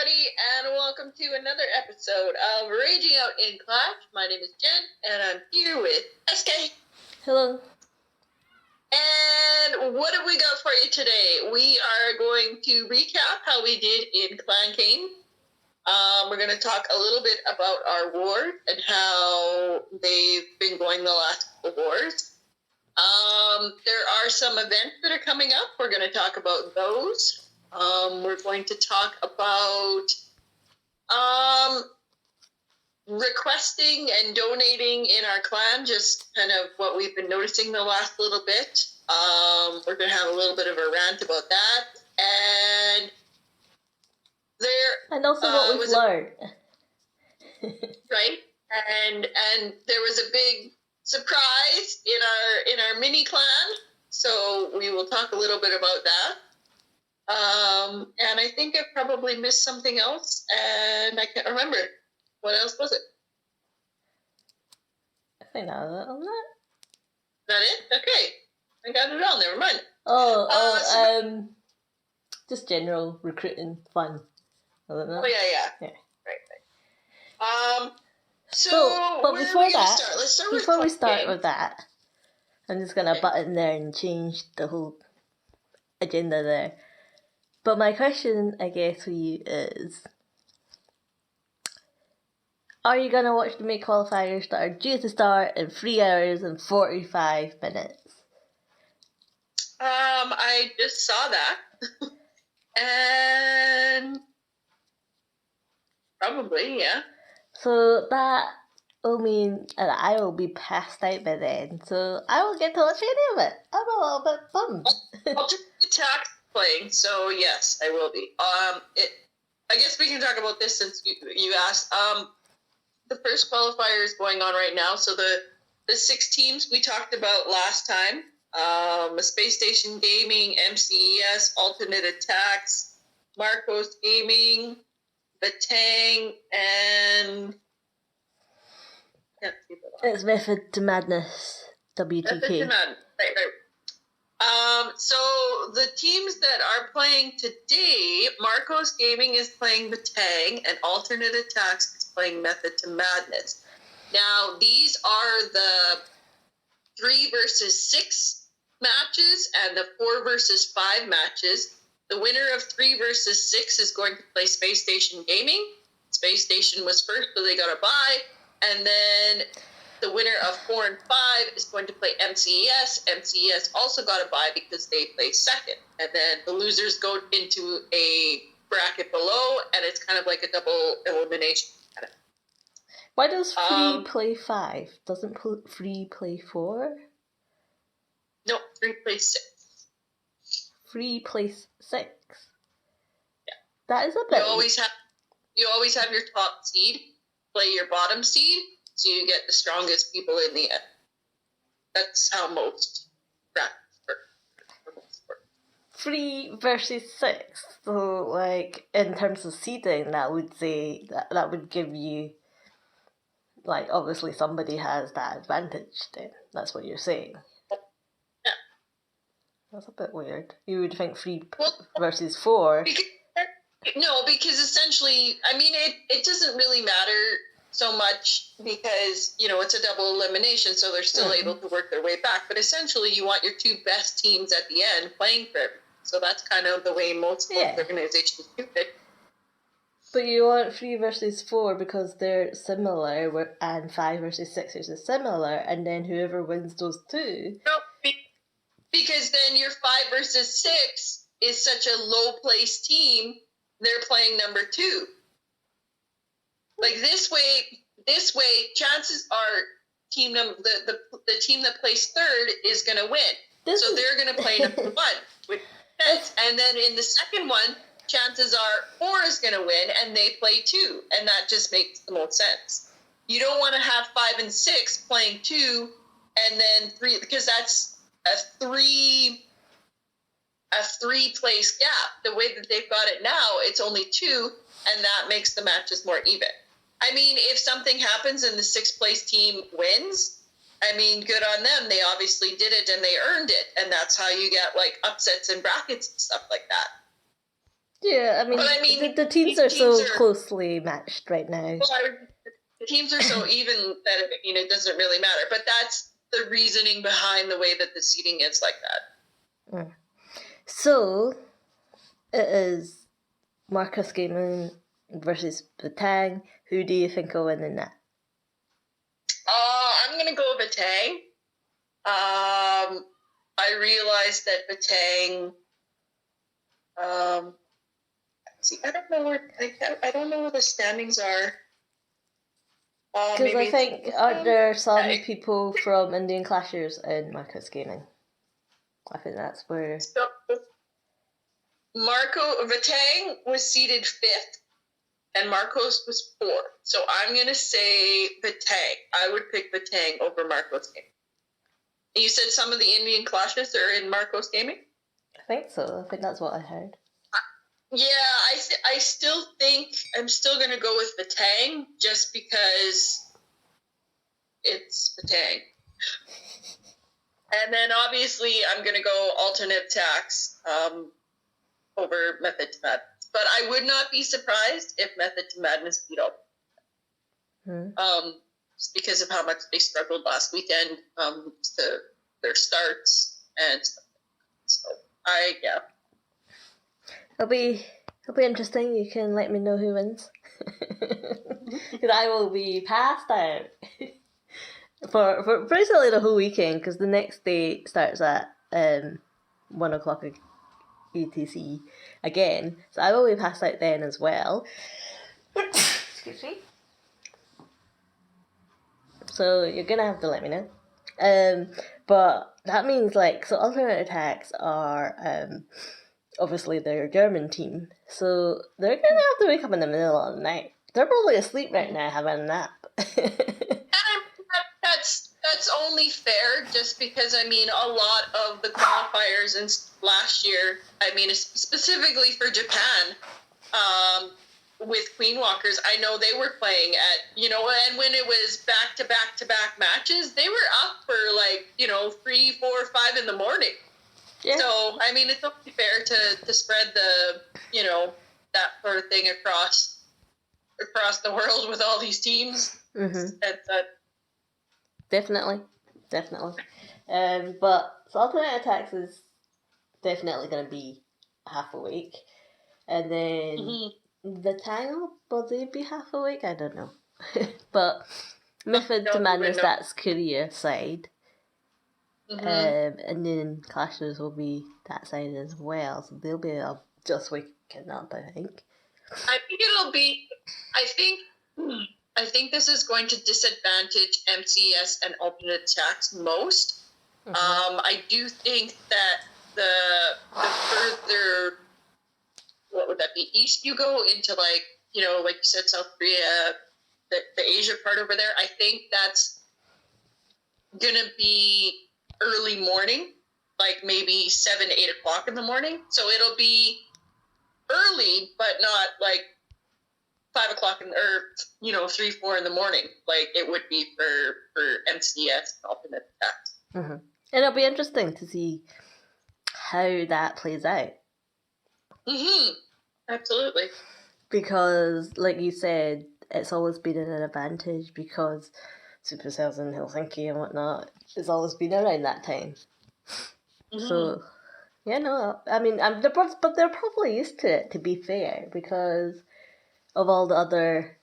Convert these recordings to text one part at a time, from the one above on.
everybody, and welcome to another episode of Raging Out in Clash. My name is Jen, and I'm here with SK. Hello. And what have we got for you today? We are going to recap how we did in Clan Kane. We're going to talk a little bit about our war and how they've been going the last couple wars. There are some events that are coming up. We're going to talk about those. We're going to talk about requesting and donating in our clan, just kind of what we've been noticing the last little bit. We're going to have a little bit of a rant about that. And also what we've learned. Right? And there was a big surprise in our mini clan, so we will talk a little bit about that. And I think I probably missed something else, and I can't remember. What else was it? I think that was it on that. That it? Okay. I got it all. Never mind. Just general recruiting fun. I don't know. Oh, yeah. Right. So but before that, before we start with that, I'm just going to butt in there and change the whole agenda there. But my question, I guess, for you is, are you going to watch the main qualifiers that are due to start in 3 hours and 45 minutes? I just saw that. And probably, yeah. So that will mean that I will be passed out by then, so I will get to watch any of it. I'm a little bit bummed. I'll just attack playing, so yes, I will be. I guess we can talk about this since you asked. The first qualifier is going on right now, so the 6 teams we talked about last time, Space Station Gaming, MCES, Alternate Attacks, Marcos Gaming, the Tang, and it's Method to Madness, WTK. Method to Madness, right. So the teams that are playing today, Marcos Gaming is playing the Tang, and Alternate Attacks is playing Method to Madness. Now, these are the 3 versus 6 matches and the 4 versus 5 matches. The winner of 3 versus 6 is going to play Space Station Gaming. Space Station was first, so they got a bye. And then the winner of 4 and 5 is going to play MCES. MCES also got a bye because they play second. And then the losers go into a bracket below, and it's kind of like a double elimination. Why does free play 5? Doesn't free play 4? No, 3 plays 6. 3 plays 6? Yeah. That is a bit... You always have your top seed play your bottom seed, so you get the strongest people in the end. That's how most brackets work. 3 versus 6. So, like, in terms of seeding, that would say that would give you, like, obviously somebody has that advantage then. That's what you're saying. Yeah. That's a bit weird. You would think 3 versus 4. Because essentially, I mean, it doesn't really matter so much because, it's a double elimination, so they're still able to work their way back. But essentially, you want your 2 best teams at the end playing for everything. So that's kind of the way most organizations do it. But you want 3 versus 4 because they're similar, and 5 versus 6 is similar, and then whoever wins those 2... No, because then your 5 versus 6 is such a low-placed team, they're playing number 2. Like this way, chances are the team that plays third is going to win. So they're going to play number 1, which makes sense. And then in the second one, chances are 4 is going to win, and they play 2, and that just makes the most sense. You don't want to have 5 and 6 playing 2, and then 3, because that's a 3 place gap. The way that they've got it now, it's only 2, and that makes the matches more even. I mean, if something happens and the 6th place team wins, I mean, good on them. They obviously did it and they earned it, and that's how you get like upsets in brackets and stuff like that. Yeah, I mean, But I mean, the teams these are teams so are closely matched right now. well, the teams are so even that it doesn't really matter. But that's the reasoning behind the way that the seeding is like that. So it is Marcus Gaiman versus Batang. Who do you think will win in that? I'm gonna go Batang. I realized that Batang. See, I don't know where the standings are. Because I think are there some yeah, people from Indian Clashers in Marcus Gaming? I think that's where. So Batang was seeded 5th, and Marcos was 4th. So I'm gonna say Batang. I would pick Batang over Marcos Gaming. You said some of the Indian Clashes are in Marcos Gaming? I think so. I think that's what I heard. Yeah, I still think I'm still going to go with Batang just because it's Batang. And then obviously I'm going to go alternate attacks over Method to Madness. But I would not be surprised if Method to Madness beat up. Just because of how much they struggled last weekend to their starts and stuff. So yeah. It'll be interesting. You can let me know who wins, because I will be passed out for basically the whole weekend. Because the next day starts at 1:00 UTC again, so I will be passed out then as well. Excuse me. So you're gonna have to let me know. But that means so alternate attacks are obviously their German team, so they're gonna have to wake up in the middle of the night. They're probably asleep right now, having a nap. That's only fair, just because a lot of the qualifiers in last year, specifically for Japan, with Queen Walkers, I know they were playing at and when it was back to back matches, they were up for 3, 4, 5 in the morning. Yeah. So it's only fair to spread the that sort of thing across the world with all these teams. Mm-hmm. Definitely. But so alternate attacks is definitely going to be half awake, and then the Tangle, will they be half awake? I don't know. But Method to Madness, that's Korea side. And then Clashers will be that side as well, so they'll be just waking up, I think. I think this is going to disadvantage MCS and alternate attacks most. I do think that the further, what would that be, east you go into like you said, South Korea, the Asia part over there, I think that's gonna be early morning, like maybe 7, 8 o'clock in the morning. So it'll be early, but not like 5 o'clock or 3, 4 in the morning, like it would be for MCS and alternate attacks. And it'll be interesting to see how that plays out. Absolutely. Because, like you said, it's always been an advantage because Supercells in Helsinki and whatnot, it's always been around that time. So, yeah, no, but they're probably used to it, to be fair, because of all the other,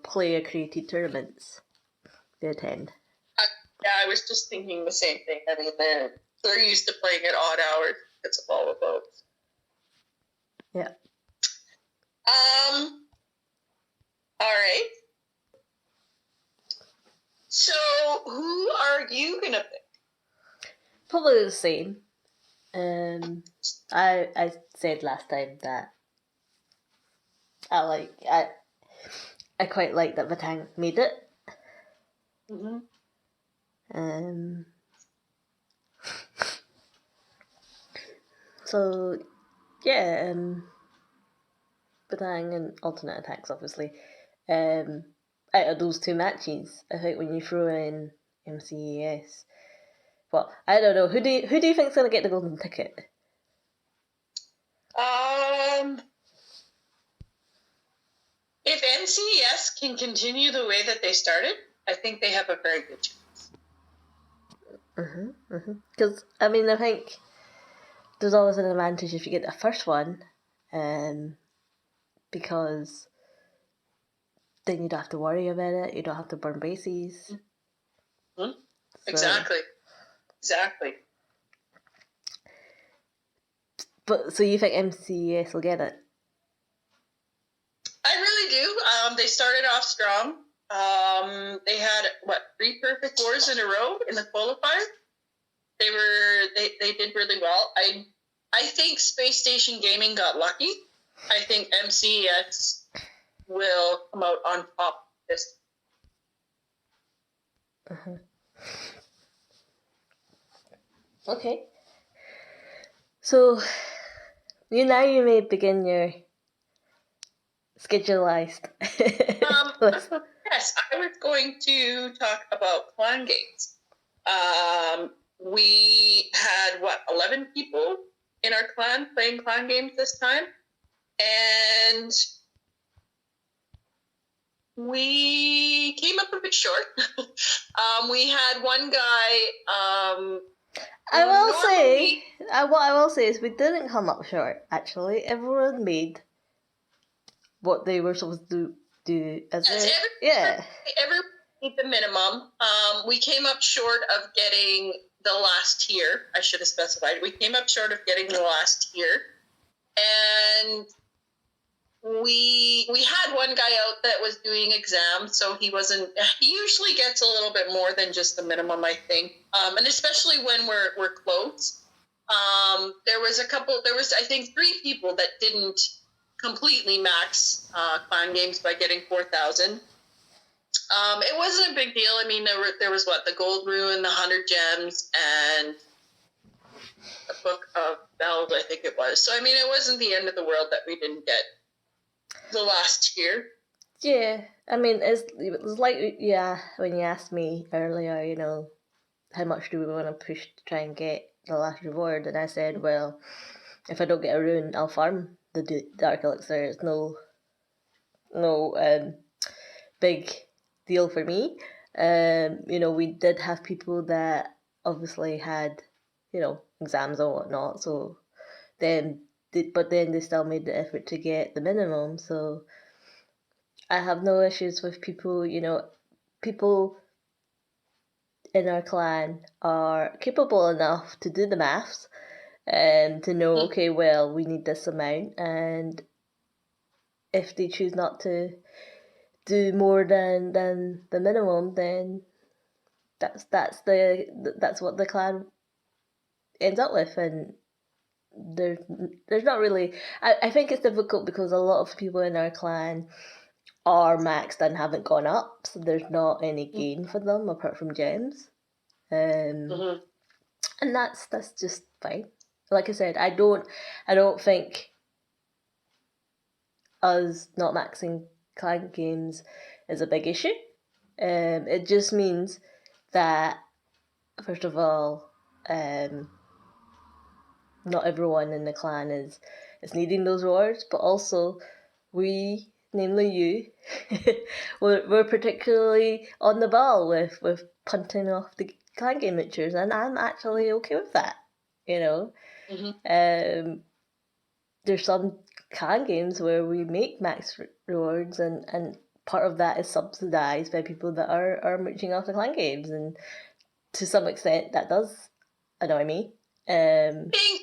player-created tournaments they attend. I was just thinking the same thing. They're used to playing at odd hours. It's all about. Yeah. All right. So, who are you gonna pick? Probably the same. I said last time that I quite like that Batang made it. So yeah, Batang and alternate attacks, obviously. Out of those two matches, I think when you throw in MCES, well, I don't know, who do you think's gonna get the golden ticket? If NCES can continue the way that they started, I think they have a very good chance. Because, I mean, I think there's always an advantage if you get the first one, because then you don't have to worry about it, you don't have to burn bases. Mm-hmm. So. Exactly. But, so you think MCES will get it? I really do. They started off strong. They had, 3 perfect wars in a row in the qualifier. They did really well. I think Space Station Gaming got lucky. I think MCES will come out on top this. Okay. So, you may begin your schedulized list. Yes, I was going to talk about clan games. We had 11 people in our clan playing clan games this time, and we came up a bit short. We had one guy. What I will say is we didn't come up short. Actually, everyone made what they were supposed to do Everyone made the minimum. We came up short of getting the last tier. I should have specified. We came up short of getting the last tier, and we had one guy out that was doing exams, so he wasn't. He usually gets a little bit more than just the minimum, I think, and especially when we're close. There was I think 3 people that didn't completely max clan games by getting 4,000. It wasn't a big deal. I mean, there was the Gold Rune, the 100 Gems, and the Book of Bells, I think it was. So I mean, it wasn't the end of the world that we didn't get the last tier. Yeah, I mean, it was like, when you asked me earlier, how much do we want to push to try and get the last reward, and I said, well, if I don't get a rune, I'll farm the Dark Elixir. It's no big deal for me. We did have people that obviously had, exams and whatnot, so but then they still made the effort to get the minimum, so I have no issues with people, people in our clan are capable enough to do the maths and to know, okay, well, we need this amount, and if they choose not to do more than the minimum, then that's what the clan ends up with, and there's not really. I think it's difficult because a lot of people in our clan are maxed and haven't gone up, so there's not any gain for them apart from gems, and that's just fine. Like I said, I don't think us not maxing clan games is a big issue. It just means that, first of all, not everyone in the clan is needing those rewards, but also we, namely you, we're particularly on the ball with punting off the clan game miniatures, and I'm actually okay with that. There's some clan games where we make max rewards, and part of that is subsidised by people that are mooching off the clan games, and to some extent that does annoy me. I think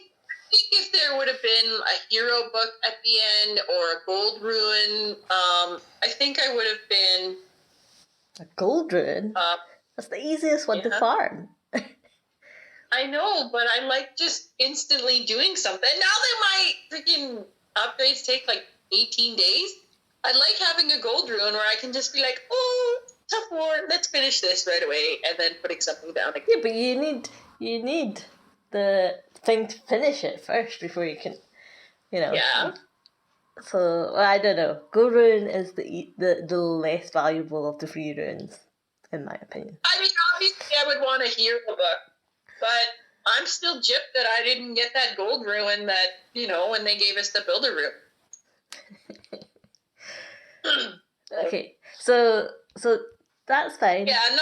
if there would have been a hero book at the end or a gold rune, I think I would have been a gold rune. That's the easiest one to farm. I know, but I like just instantly doing something. Now that my freaking upgrades take 18 days, I like having a gold rune where I can just be like, oh, tough war, let's finish this right away, and then putting something down again. Yeah, but you need the thing to finish it first before you can, Yeah. So I don't know. Gold rune is the less valuable of the free runes, in my opinion. I mean, obviously, I would want a hero book, but I'm still gypped that I didn't get that gold ruin that, when they gave us the builder room. Okay, so that's fine. Yeah,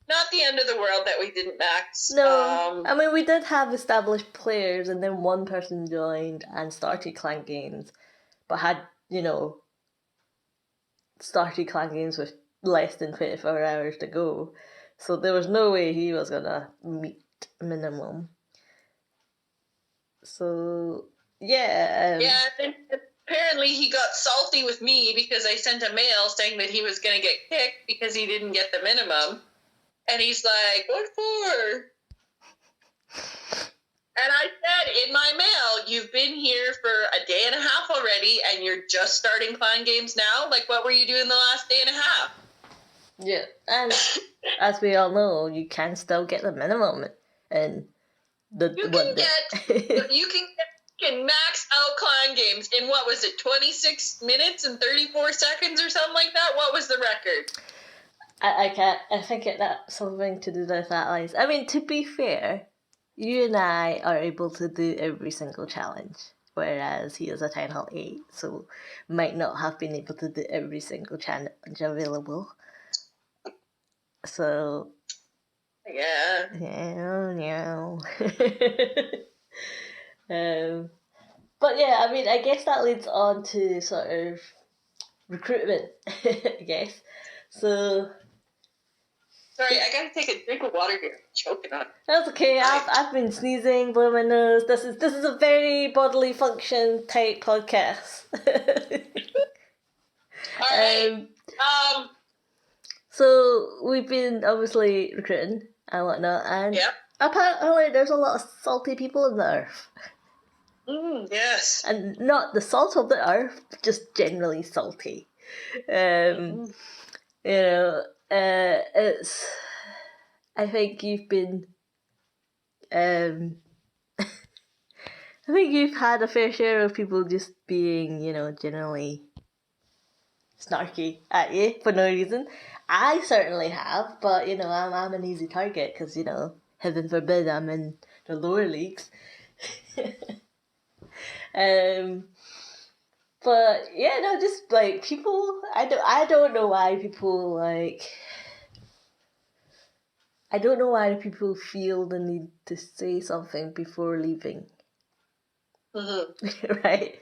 not the end of the world that we didn't max. No, I mean, we did have established players, and then one person joined and started clan games, but had, started clan games with less than 24 hours to go. So there was no way he was gonna meet minimum. So, yeah. Yeah, and apparently he got salty with me because I sent a mail saying that he was going to get kicked because he didn't get the minimum. And he's like, what for? And I said in my mail, you've been here for a day and a half already and you're just starting clan games now? Like, what were you doing the last day and a half? Yeah, and as we all know, you can still get the minimum. And you can max out clan games in, what was it, 26 minutes and 34 seconds or something like that? What was the record? I think that's something to do with that, Liz. I mean, to be fair, you and I are able to do every single challenge, whereas he is a Town Hall 8, so might not have been able to do every single challenge available. So... Yeah. No. But yeah, I mean, I guess that leads on to sort of recruitment, I guess. So... Sorry, I gotta take a drink of water here. I'm choking on it. That's okay. I've been sneezing, blowing my nose. This is a very bodily function type podcast. All right. So we've been obviously recruiting and whatnot, and apparently there's a lot of salty people on the earth. Yes. And not the salt of the earth, just generally salty. It's... I think you've been... I think you've had a fair share of people just being, generally snarky at you for no reason. I certainly have, but, I'm an easy target because, heaven forbid I'm in the lower leagues. But, yeah, no, just, like, people... I don't know why people, like... I don't know why people feel the need to say something before leaving. Mm-hmm. Right?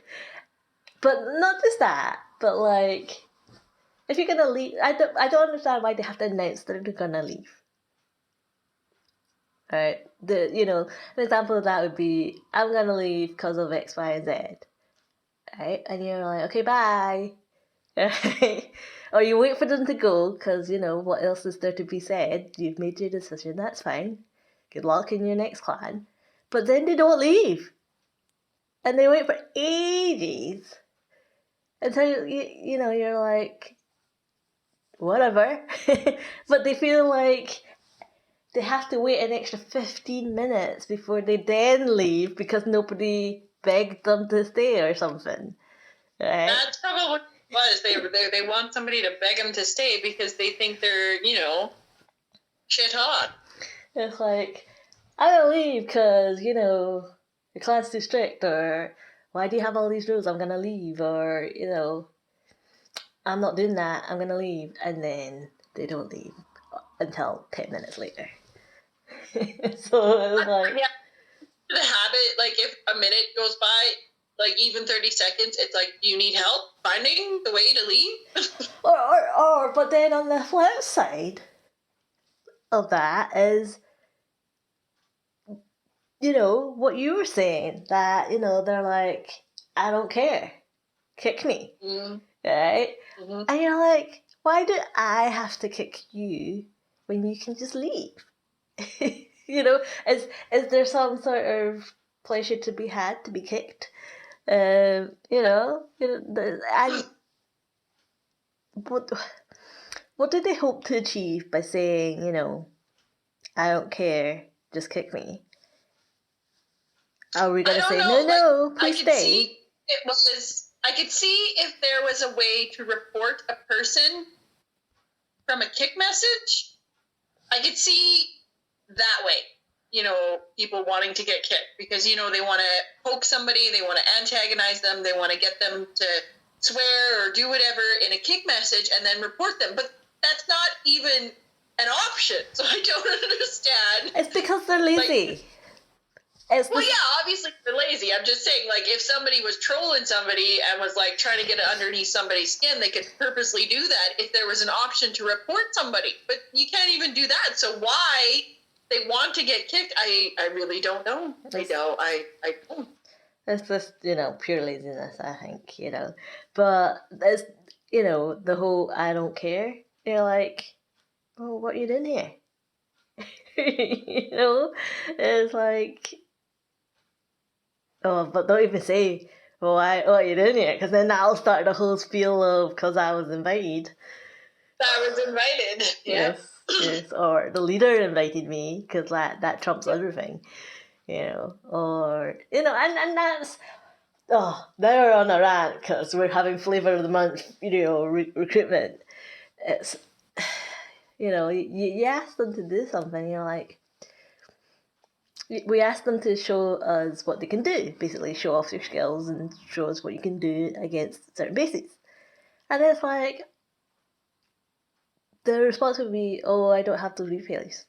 But not just that, but like, if you're gonna leave, I don't understand why they have to announce that they're gonna leave. Right? An example of that would be, I'm gonna leave because of X, Y, and Z. Right? And you're like, okay, bye. Right? Or you wait for them to go, because, what else is there to be said? You've made your decision, that's fine. Good luck in your next clan. But then they don't leave. And they wait for ages. Until, you're like, whatever. But they feel like they have to wait an extra 15 minutes before they then leave because nobody begged them to stay or something. Right? That's probably what it was. They want somebody to beg them to stay because they think they're, shit hot. It's like, I don't leave because, your clan's too strict, or why do you have all these rules? I'm gonna leave, or, I'm not doing that, I'm gonna leave. And then they don't leave until 10 minutes later. So it's like... Yeah. The habit, like, if a minute goes by, like, even 30 seconds, it's like, you need help finding the way to leave? But then on the flip side of that is, what you were saying, that, they're like, I don't care, kick me, right? Mm-hmm. And you're like, why do I have to kick you when you can just leave? Is there some sort of pleasure to be had to be kicked? And what do they hope to achieve by saying, I don't care, just kick me? Are we going to say, no, please stay? I could see if there was a way to report a person from a kick message. I could see that way. people wanting to get kicked because, they want to poke somebody, they want to antagonize them, they want to get them to swear or do whatever in a kick message and then report them. But that's not even an option. So I don't understand. It's because they're lazy. Obviously they're lazy. I'm just saying, if somebody was trolling somebody and was, trying to get underneath somebody's skin, they could purposely do that if there was an option to report somebody. But you can't even do that. So why they want to get kicked, I really don't know. I don't. It's just, pure laziness, I think, But it's, the whole I don't care. You're like, well, what are you doing here? It's like... Oh, but don't even say, what are you doing here? Because then that'll start the whole spiel of, because I was invited. I was invited. Yes. Or the leader invited me, because that trumps everything. Or, and that's... Oh, now we're on a rant, because we're having flavour of the month, recruitment. It's, you ask them to do something, you're like... We ask them to show us what they can do, basically show off your skills and show us what you can do against certain bases. And it's like, the response would be, oh, I don't have those replays.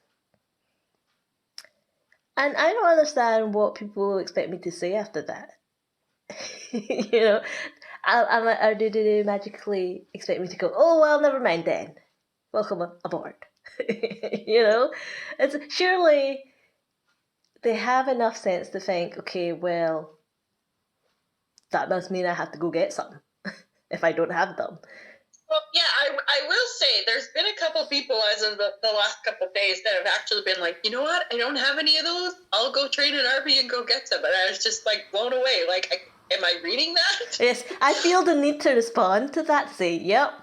And I don't understand what people expect me to say after that. Or do they magically expect me to go, oh, well, never mind then. Welcome aboard. It's surely... They have enough sense to think, okay, well, that must mean I have to go get some if I don't have them. Well, yeah, I will say there's been a couple people as of the last couple of days that have actually been like, you know what, I don't have any of those. I'll go trade an RV and go get some. And I was just blown away. Am I reading that? Yes, I feel the need to respond to that, say, yep,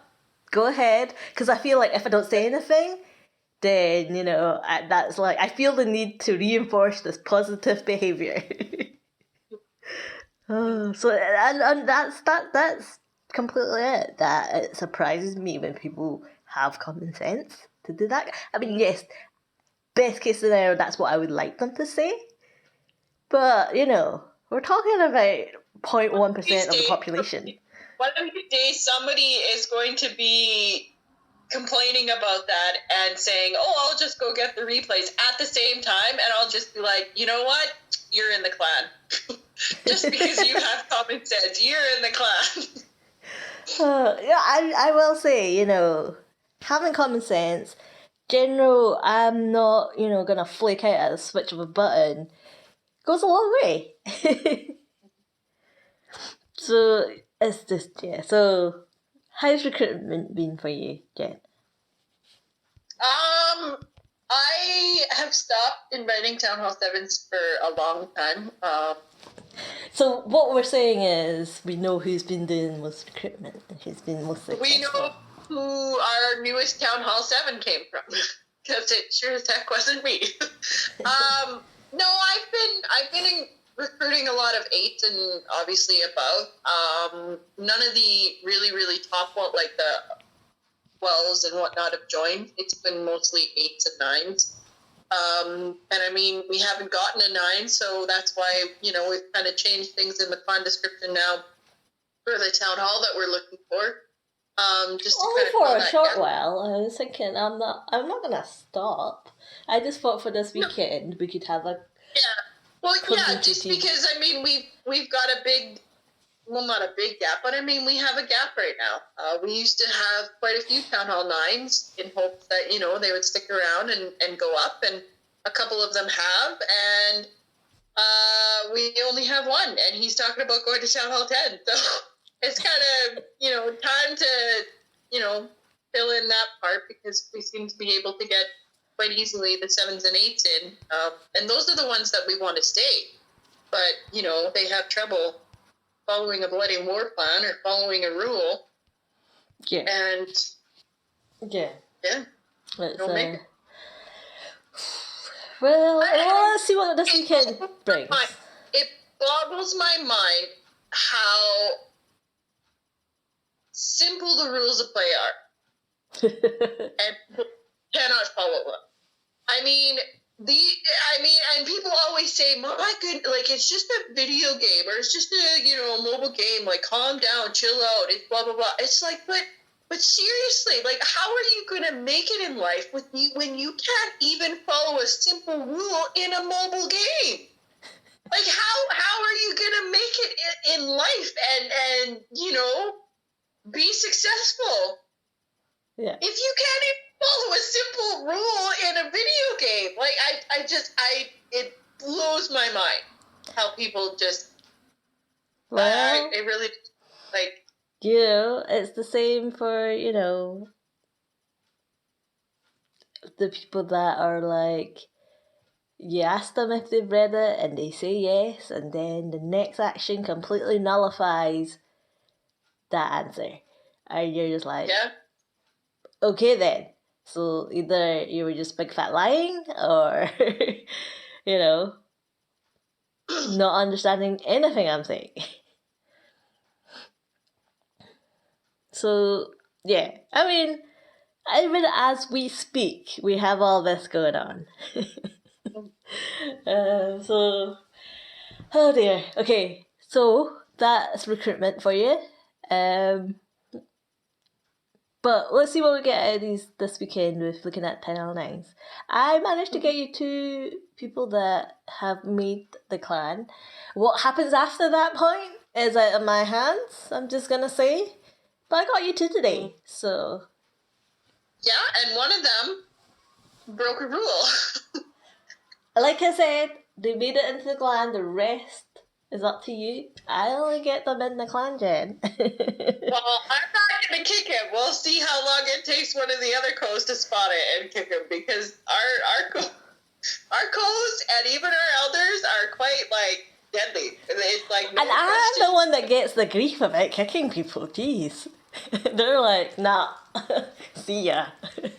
go ahead. Because I feel like if I don't say anything, then, that's I feel the need to reinforce this positive behaviour. So, and that's completely it. That it surprises me when people have common sense to do that. I mean, yes, best case scenario, that's what I would like them to say. But, we're talking about 0.1% of the population. One of these days, somebody is going to be complaining about that and saying, oh, I'll just go get the replays at the same time, and I'll just be like, you know what? You're in the clan. Just because you have common sense, you're in the clan. I will say, having common sense, general, I'm not, gonna flake out at a switch of a button, goes a long way. So, it's just, so, how's recruitment been for you, Jen? I have stopped inviting Town Hall 7s for a long time. So what we're saying is we know who's been doing most recruitment and who's been most successful. We know who our newest Town Hall 7 came from, because it sure as heck wasn't me. No, I've been recruiting a lot of 8s and obviously above. None of the really, really top one, like the 12s and whatnot, have joined. It's been mostly 8s and 9s. And I mean, we haven't gotten a 9, so that's why, we've kind of changed things in the clan description now for the town hall that we're looking for. Just to only kind of for a short while. I was thinking, I'm not gonna stop. I just thought for this weekend we could have a just because I mean we've got a big, well, not a big gap, but I mean we have a gap right now. We used to have quite a few town hall 9s in hopes that they would stick around and go up, and a couple of them have, and we only have one, and he's talking about going to town hall 10. So it's kind of time to fill in that part, because we seem to be able to get quite easily the 7s and 8s in, and those are the ones that we want to stay. But they have trouble following a bloody war plan or following a rule. Yeah. And yeah. Don't make it. Well, let's see what this weekend brings. It boggles my mind how simple the rules of play are. And cannot follow them. I mean, And people always say, my goodness, like, it's just a video game, or it's just a mobile game, like, calm down, chill out, it's blah, blah, blah. It's like, but seriously, like, how are you going to make it in life when you can't even follow a simple rule in a mobile game? Like, how are you going to make it in life and be successful? Yeah. If you can't even follow a simple rule in a video game, like, it blows my mind how people just, Well, it really, like, it's the same for, the people that are like, you ask them if they've read it and they say yes, and then the next action completely nullifies that answer. And you're just like, yeah. Okay then. So either you were just big fat lying or, not understanding anything I'm saying. So, yeah. I mean, even as we speak, we have all this going on. Oh dear. Okay, so that's recruitment for you. But let's see what we get out of these this weekend with looking at 10L9s. I managed to get you 2 people that have made the clan. What happens after that point is out of my hands, I'm just going to say. But I got you 2 today, so... Yeah, and one of them broke a rule. Like I said, they made it into the clan, the rest is up to you. I only get them in the clan, Jen. Well, I'm not going to kick him. We'll see how long it takes one of the other co's to spot it and kick him, because our co's and even our elders are quite, like, deadly. It's like, no And I'm the one that gets the grief about kicking people, jeez. They're like, nah, see ya. Yeah.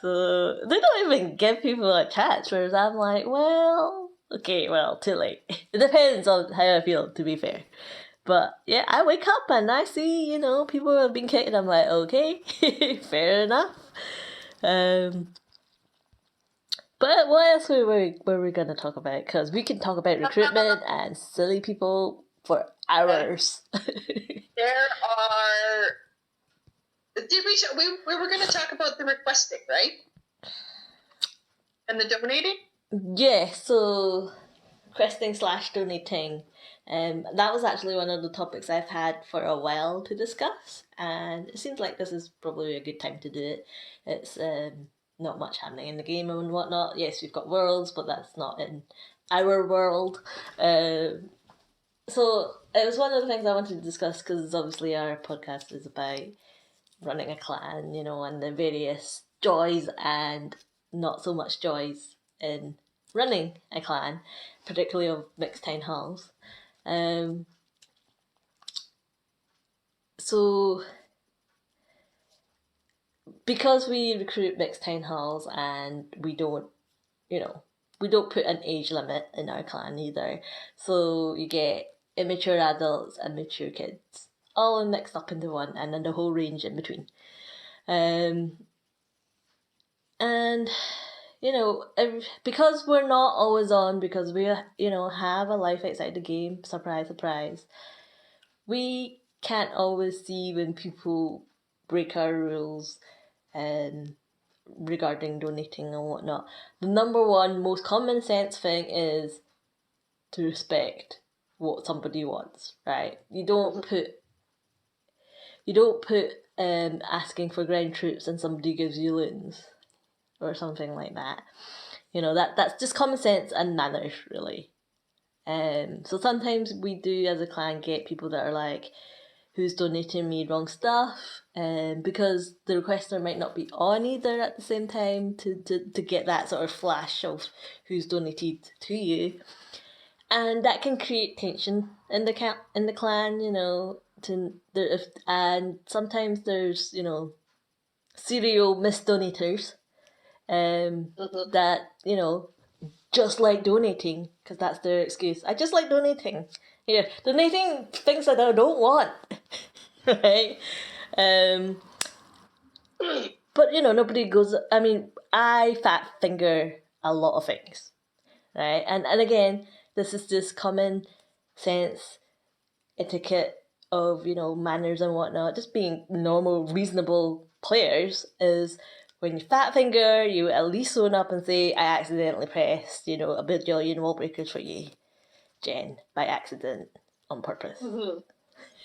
So they don't even give people a chance, whereas I'm like, well, okay, well, too late. It depends on how I feel, to be fair. But yeah, I wake up and I see, people have been kicked, and I'm like, okay, fair enough. But what else were we going to talk about? Because we can talk about recruitment and silly people for hours. There are... we were going to talk about the requesting, right? And the donating? Yeah, so requesting/donating. That was actually one of the topics I've had for a while to discuss, and it seems like this is probably a good time to do it. It's not much happening in the game and whatnot. Yes, we've got worlds, but that's not in our world. So it was one of the things I wanted to discuss, because obviously our podcast is about running a clan, and the various joys and not so much joys in running a clan, particularly of mixed town halls. So because we recruit mixed town halls and we don't put an age limit in our clan either, so you get immature adults and mature kids all mixed up into one, and then the whole range in between. And because we're not always on, because we have a life outside the game, surprise surprise, we can't always see when people break our rules regarding donating and whatnot. The number one most common sense thing is to respect what somebody wants, right? You don't put asking for ground troops and somebody gives you loons or something like that. That's just common sense and manners, really. So sometimes we do, as a clan, get people that are like, who's donating me wrong stuff, because the requester might not be on either at the same time to get that sort of flash of who's donated to you. And that can create tension in the clan, and sometimes there's, serial misdonators that, just like donating, because that's their excuse. I just like donating. Donating things that I don't want, right? But, nobody goes... I mean, I fat finger a lot of things, right? And again, this is just common sense etiquette of, manners and whatnot, just being normal, reasonable players, is when you fat finger, you at least own up and say, I accidentally pressed, a bajillion wall breakers for you, Jen, by accident, on purpose. Mm-hmm.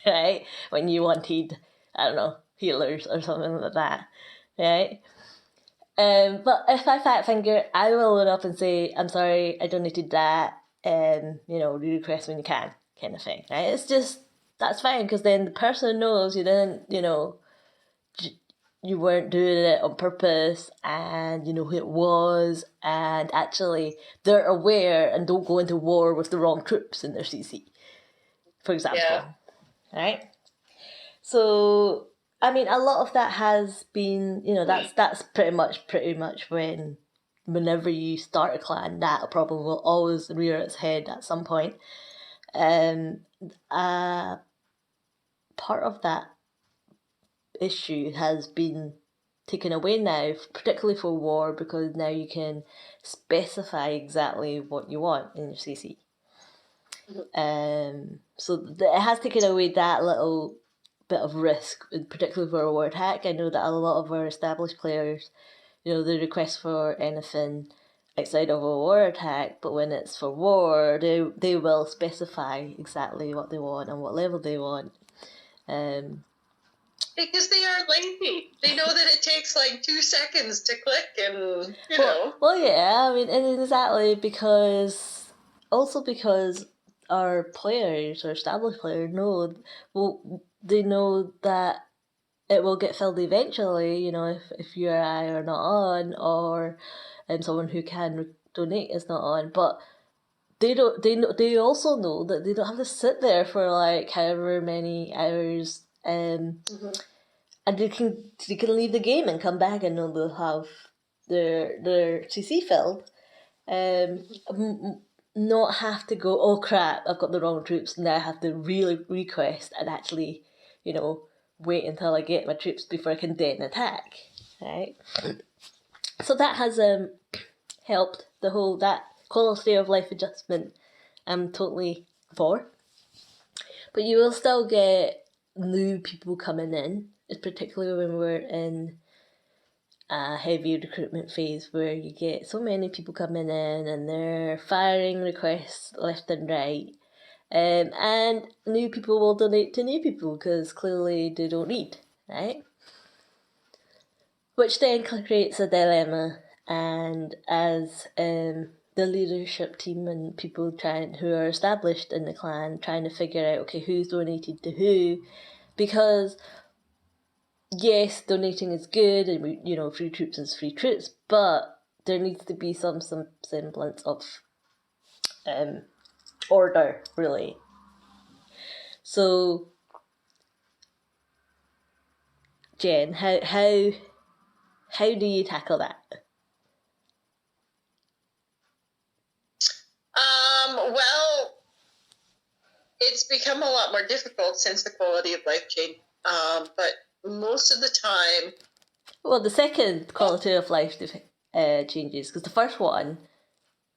Right? When you wanted, I don't know, healers or something like that, right? But if I fat finger, I will own up and say, I'm sorry, I donated that, re-request when you can, kind of thing, right? It's just, that's fine, because then the person knows you didn't, you weren't doing it on purpose, and you know who it was, and actually they're aware and don't go into war with the wrong troops in their CC, for example, right? So, I mean, a lot of that has been, that's pretty much whenever you start a clan, that problem will always rear its head at some point. Part of that issue has been taken away now, particularly for war, because now you can specify exactly what you want in your CC. So it has taken away that little bit of risk, particularly for a war attack. I know that a lot of our established players, they request for anything outside of a war attack, but when it's for war, they will specify exactly what they want and what level they want. Because they are lazy. They know that it takes like 2 seconds to click, and Well, yeah, I mean, and exactly because our players, our established players, they know that it will get filled eventually. If you or I are not on, or someone who can donate is not on, but they don't. They also know that they don't have to sit there for like however many hours, and they can leave the game and come back and know they'll have their CC filled. Not have to go, oh crap, I've got the wrong troops, now I have to really request and actually, wait until I get my troops before I can then attack, right? So that has helped that quality of life adjustment. I'm totally for. But you will still get new people coming in, particularly when we're in a heavy recruitment phase where you get so many people coming in and they're firing requests left and right. And new people will donate to new people because clearly they don't need, right? Which then creates a dilemma, and as the leadership team and people who are established in the clan trying to figure out, okay, who's donated to who, because yes, donating is good, and free troops is free troops, but there needs to be some semblance of order, really. So, Jen, how do you tackle that? Well, it's become a lot more difficult since the quality of life changed. But most of the time... Well, the second quality of life changes, because the first one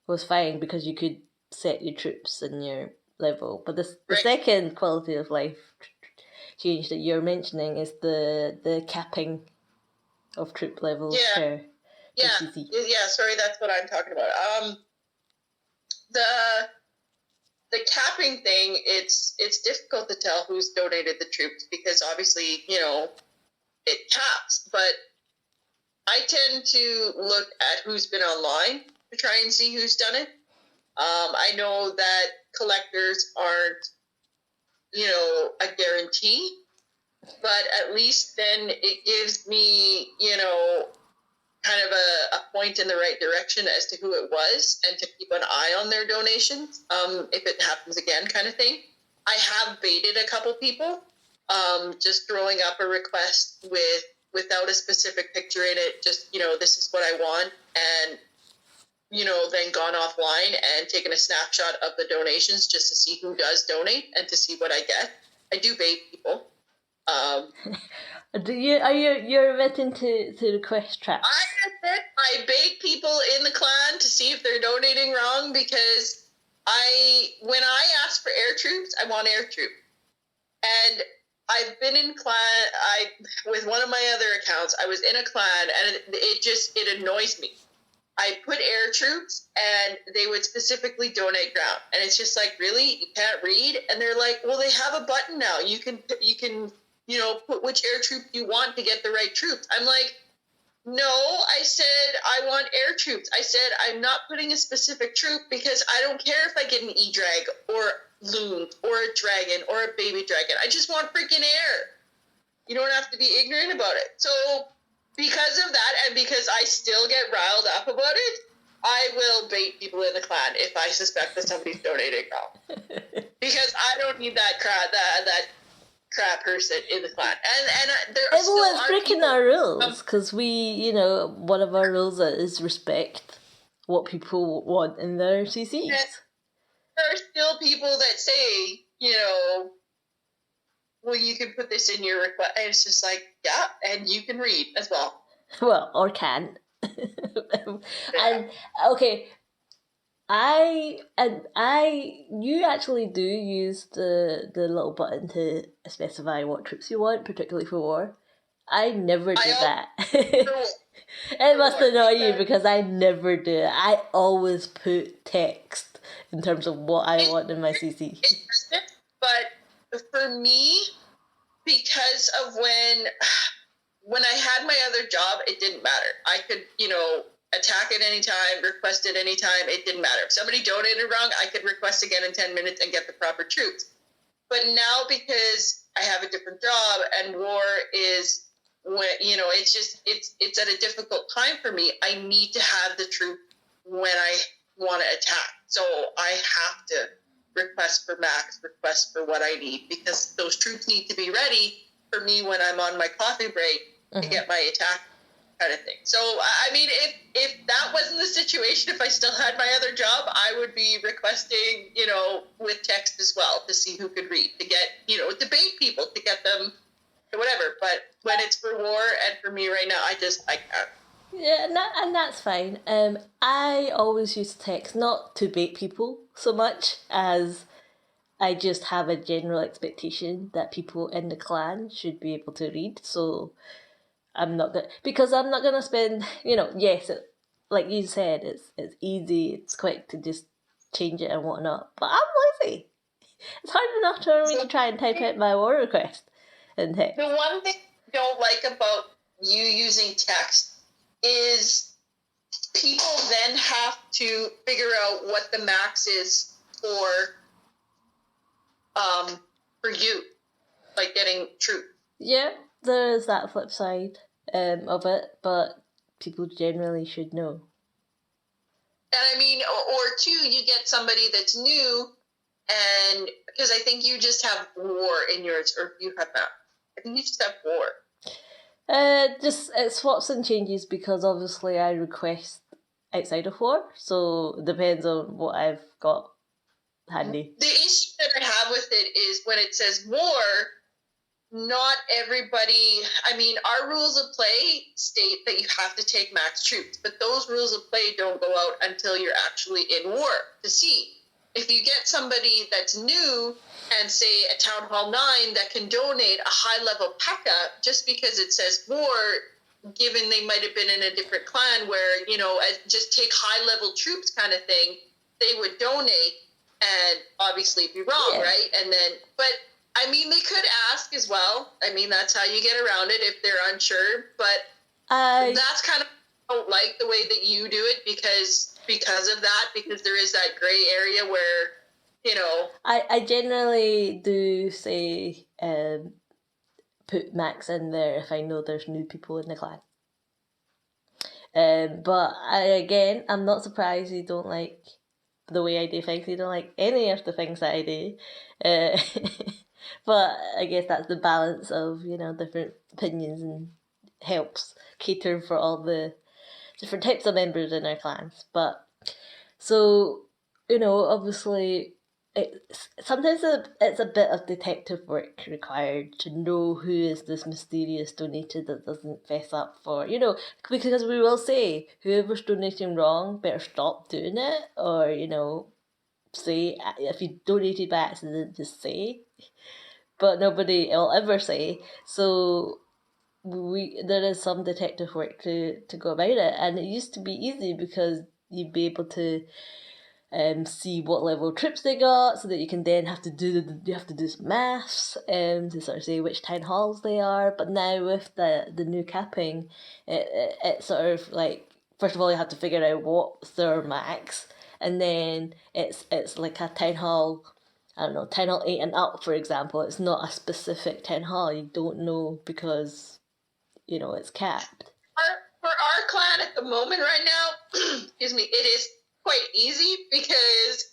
was fine because you could set your troops and your level, but the second quality of life change that you're mentioning is the capping of troop levels per CC. Yeah, sorry, that's what I'm talking about. The capping thing, it's difficult to tell who's donated the troops because obviously, it caps, but I tend to look at who's been online to try and see who's done it. I know that collectors aren't, a guarantee, but at least then it gives me, kind of a point in the right direction as to who it was and to keep an eye on their donations if it happens again, kind of thing. I have baited a couple people, just throwing up a request without a specific picture in it, just, this is what I want, and, then gone offline and taken a snapshot of the donations just to see who does donate and to see what I get. I do bait people. You're admitting to request traps? I admit I bait people in the clan to see if they're donating wrong, because when I ask for air troops, I want air troops. And I've been in clan, with one of my other accounts, I was in a clan, and it annoys me. I put air troops, and they would specifically donate ground, and it's just like, really, you can't read? And they're like, well, they have a button now. You can put which air troop you want to get the right troops. I'm like, no, I said I want air troops. I said I'm not putting a specific troop, because I don't care if I get an E-drag or loon or a dragon or a baby dragon. I just want freaking air. You don't have to be ignorant about it. So because of that, and because I still get riled up about it, I will bait people in the clan if I suspect that somebody's donating wrong. Because I don't need that crap person in the clan. And there are still Everyone's breaking our rules, because one of our rules is respect what people want in their CCs. There are still people that say, well, you can put this in your request. And it's just like, yeah, and you can read as well. Well, or can. And okay, you actually do use the little button to specify what troops you want, particularly for war. I never do that. It must annoy you, because I never do it. I always put text in terms of what I want in my CC. But for me, because of when I had my other job, it didn't matter. I could, attack at any time, request at any time. It didn't matter. If somebody donated wrong, I could request again in 10 minutes and get the proper troops. But now, because I have a different job and war is when, it's at a difficult time for me, I need to have the troop when I want to attack. So I have to request for max, request for what I need, because those troops need to be ready for me when I'm on my coffee break to get my attack, kind of thing. So, I mean, if that wasn't the situation, if I still had my other job, I would be requesting, with text as well, to see who could read, to get, debate people, to get them, whatever. But when it's for war and for me right now, I can't. Yeah, and that's fine. I always use text, not to bait people so much as I just have a general expectation that people in the clan should be able to read. So I'm not gonna spend, yes, like you said, it's easy, it's quick to just change it and whatnot. But I'm lazy. It's hard enough for me to try and type out my war request in text. The one thing I don't like about you using text is people then have to figure out what the max is for you, like getting troops. Yeah, there is that flip side of it, but people generally should know. And I mean, or two, you get somebody that's new, and because I think you just have war in yours, or you have not. I think you just have war. Just it swaps and changes, because obviously I request outside of war, so it depends on what I've got handy. The issue that I have with it is when it says war, not everybody, I mean, our rules of play state that you have to take max troops, but those rules of play don't go out until you're actually in war to see. If you get somebody that's new and say a Town Hall 9 that can donate a high-level P.E.K.K.A, just because it says war, given they might have been in a different clan where, just take high-level troops kind of thing, they would donate and obviously be wrong, right? And then, but I mean, they could ask as well. I mean, that's how you get around it if they're unsure. But that's kind of, I don't like the way that you do it because of that, because there is that gray area where, I generally do say put max in there if I know there's new people in the clan. But I'm not surprised you don't like the way I do things. You don't like any of the things that I do. But I guess that's the balance of, different opinions, and helps cater for all the different types of members in our clans. But, so, obviously, sometimes it's a bit of detective work required to know who is this mysterious donator that doesn't fess up for, because we will say whoever's donating wrong better stop doing it, or, say, if you donated by accident, just say, but nobody will ever say. So there is some detective work to go about it, and it used to be easy because you'd be able to see what level of troops they got, so that you can then have to do some maths to sort of say which town halls they are. But now with the new capping, it sort of like, first of all you have to figure out what's their max, and then it's like a town hall. I don't know, town hall 8 and up, for example. It's not a specific town hall. You don't know because it's capped. For our clan at the moment right now, excuse me, it is quite easy because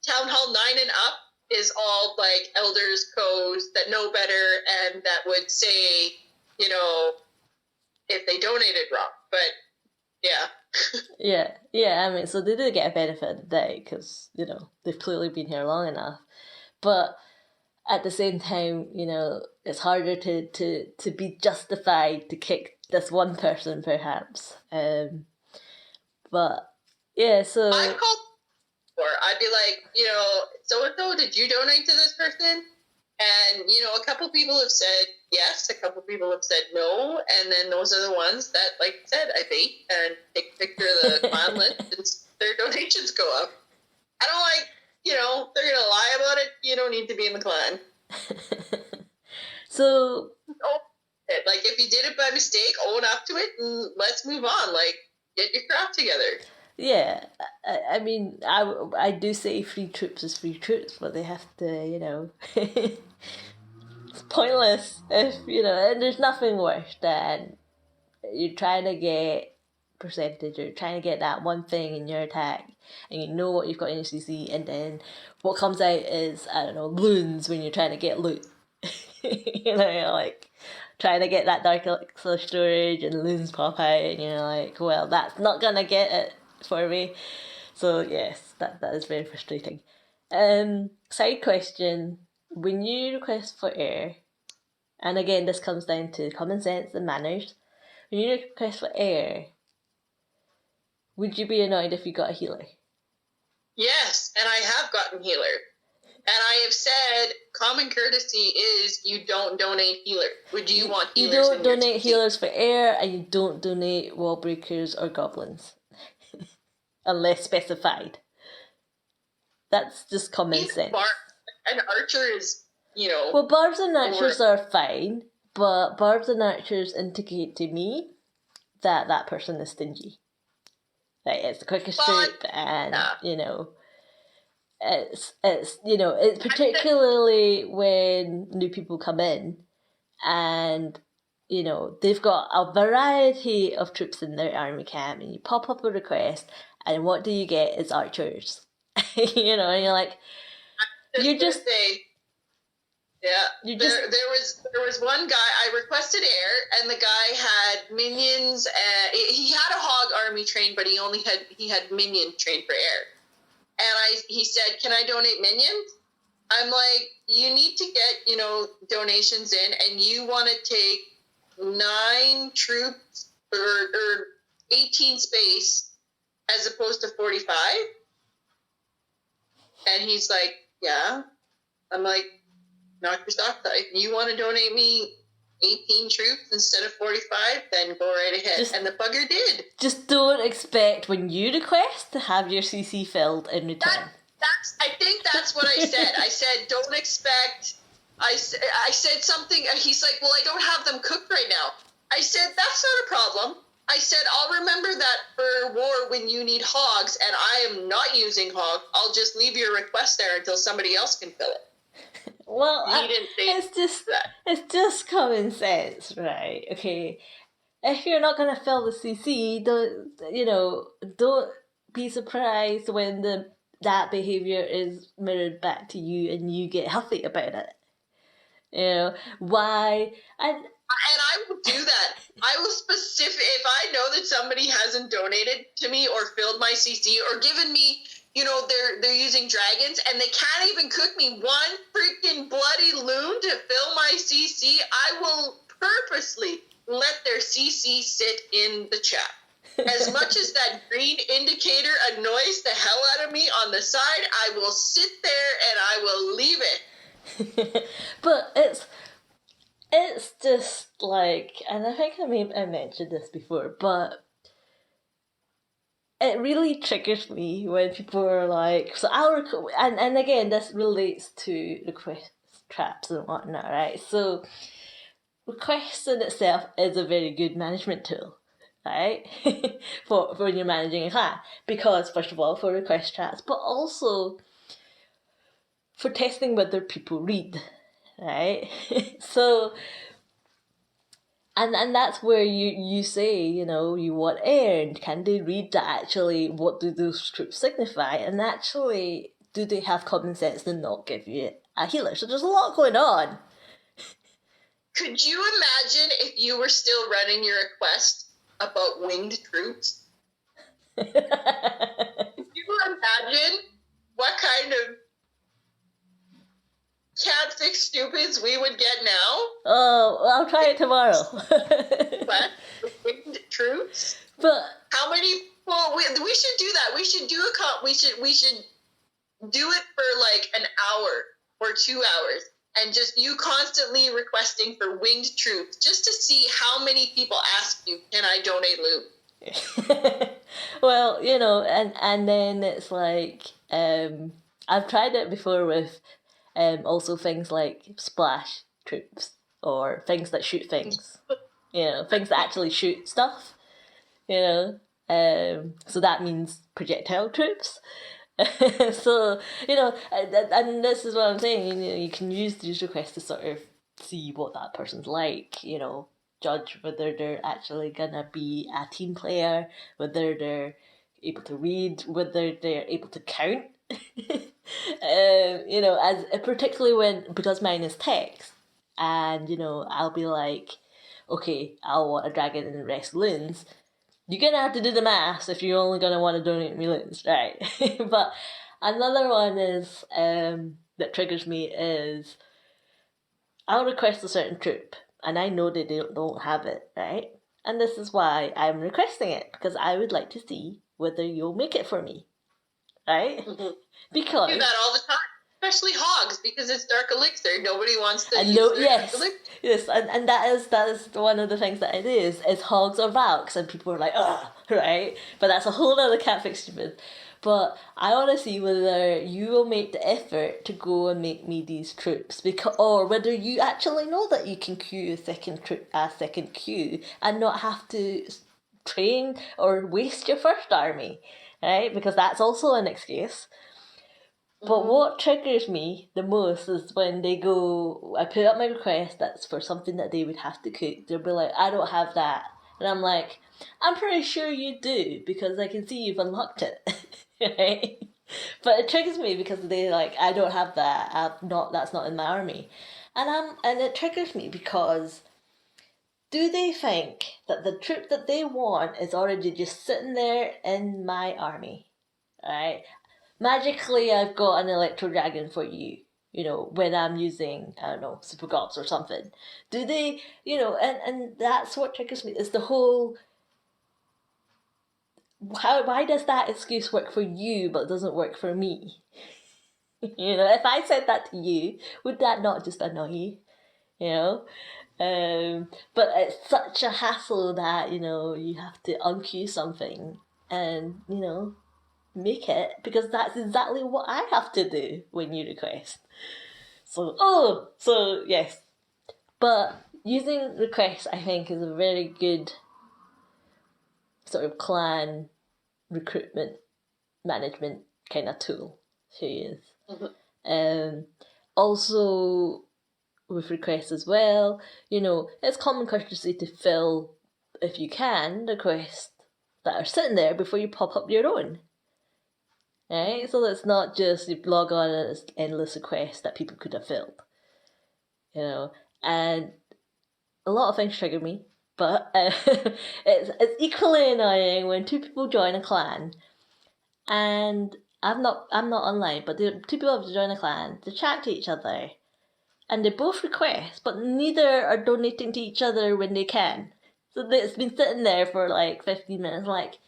Town Hall 9 and up is all like elders codes that know better and that would say, if they donated wrong. But yeah. Yeah, I mean, so they do get a benefit of the day because, they've clearly been here long enough. But at the same time, it's harder to be justified to kick this one person, perhaps. But, yeah, so... I've called before. I'd be like, so-and-so, did you donate to this person? And, a couple people have said yes, a couple people have said no, and then those are the ones that, like I said, I bait and take a picture of the clan list and their donations go up. I don't like, they're going to lie about it. You don't need to be in the clan. So... Like, if you did it by mistake, own up to it and let's move on. Like, get your crap together. Yeah, I mean, I do say free troops is free troops, but they have to, it's pointless if, and there's nothing worse than you're trying to get percentage, or trying to get that one thing in your attack, and you know what you've got in your CC, and then what comes out is, I don't know, loons when you're trying to get loot. You're like trying to get that dark elixir storage, and loons pop out, and you're like, well, that's not gonna get it for me. So yes, that is very frustrating. Side question: when you request for air, and again this comes down to common sense and manners, when you request for air, would you be annoyed if you got a healer? Yes, and I have gotten healer. And I have said common courtesy is you don't donate healer. Would you want healers? You don't donate healers for air, and you don't donate wall breakers or goblins. Unless specified. That's just common sense. An archer is, Well, barbs and archers are fine, but barbs and archers indicate to me that that person is stingy. Like, it's the quickest route, and, it's particularly when new people come in, and they've got a variety of troops in their army camp, and you pop up a request, and what do you get is archers. And you're like, you're just say, yeah. There was one guy I requested air, and the guy had minions. He had a hog army trained, but he had minion trained for air. And he said, "Can I donate minions?" I'm like, "You need to get donations in, and you want to take 9 troops or 18 space as opposed to 45?" And he's like, "Yeah." I'm like, "Knock your socks off. If you want to donate me 18 troops instead of 45, then go right ahead." And the bugger did. Just don't expect when you request to have your CC filled in return. I think that's what I said. I said, don't expect. I said something. He's like, "Well, I don't have them cooked right now." I said, "That's not a problem." I said, "I'll remember that for war when you need hogs, and I am not using hog. I'll just leave your request there until somebody else can fill it." Well, it's just common sense, right? Okay, if you're not gonna fill the CC, don't be surprised when that behavior is mirrored back to you and you get huffy about it. Why? And I will do that. I will if I know that somebody hasn't donated to me or filled my CC or given me, they're using dragons and they can't even cook me one freaking bloody loon to fill my CC, I will purposely let their CC sit in the chat. As much as that green indicator annoys the hell out of me on the side, I will sit there and I will leave it. But it's just like, and I think I mentioned this before, but it really triggers me when people are like, so and again, this relates to request traps and whatnot, right? So requests in itself is a very good management tool, right? for when you're managing a clan, because first of all, for request traps, but also for testing whether people read, right? So, and that's where you say, you want earned. Can they read that actually? What do those troops signify? And actually, do they have common sense to not give you a healer? So there's a lot going on. Could you imagine if you were still running your quest about winged troops? Could you imagine what kind of catfish stupids we would get now? Oh, I'll try it tomorrow. What? Winged troops? But how many people? We should do that. We should do we should do it for like an hour or 2 hours, and just you constantly requesting for winged troops, just to see how many people ask you, "Can I donate loot?" Well, and then it's like I've tried it before with also things like splash troops or things that shoot things, things that actually shoot stuff, so that means projectile troops. So, and this is what I'm saying, you can use these requests to sort of see what that person's like, judge whether they're actually gonna be a team player, whether they're able to read, whether they're able to count. As particularly because mine is text, and I'll be like, okay, I'll want a dragon and the rest loons. You're gonna have to do the maths if you're only gonna want to donate me loons, right? But another one is that triggers me is I'll request a certain troop and I know they don't have it, right? And this is why I'm requesting it, because I would like to see whether you'll make it for me, right? Mm-hmm. Because I do that all the time, especially hogs, because it's dark elixir. Nobody wants to use yes, dark elixir. Yes, and that is one of the things that it is hogs or valks, and people are like, ugh, right? But that's a whole other catfish stupid. But I want to see whether you will make the effort to go and make me these troops, or whether you actually know that you can queue a second queue and not have to train or waste your first army, right? Because that's also an excuse. But what triggers me the most is when they go, I put up my request that's for something that they would have to cook. They'll be like, I don't have that. And I'm like, I'm pretty sure you do, because I can see you've unlocked it. Right? But it triggers me because they're like, I don't have that. That's not in my army. And it triggers me because do they think that the troop that they want is already just sitting there in my army? Right? Magically, I've got an electro dragon for you, when I'm using, I don't know, super gods or something. Do they, and that's what triggers me, is the whole, why does that excuse work for you but doesn't work for me? If I said that to you, would that not just annoy you? But it's such a hassle that, you have to unqueue something and, make it, because that's exactly what I have to do when you request. So yes. But using requests, I think, is a very good sort of clan recruitment management kind of tool to use. Mm-hmm. Also, with requests as well, it's common courtesy to fill, if you can, requests that are sitting there before you pop up your own. Right? So it's not just you log on and it's endless requests that people could have filled. And a lot of things trigger me, but it's equally annoying when two people join a clan and I'm not online, but the two people have joined a clan. They chat to each other, and they both request, but neither are donating to each other when they can. So it's been sitting there for like 15 minutes, like,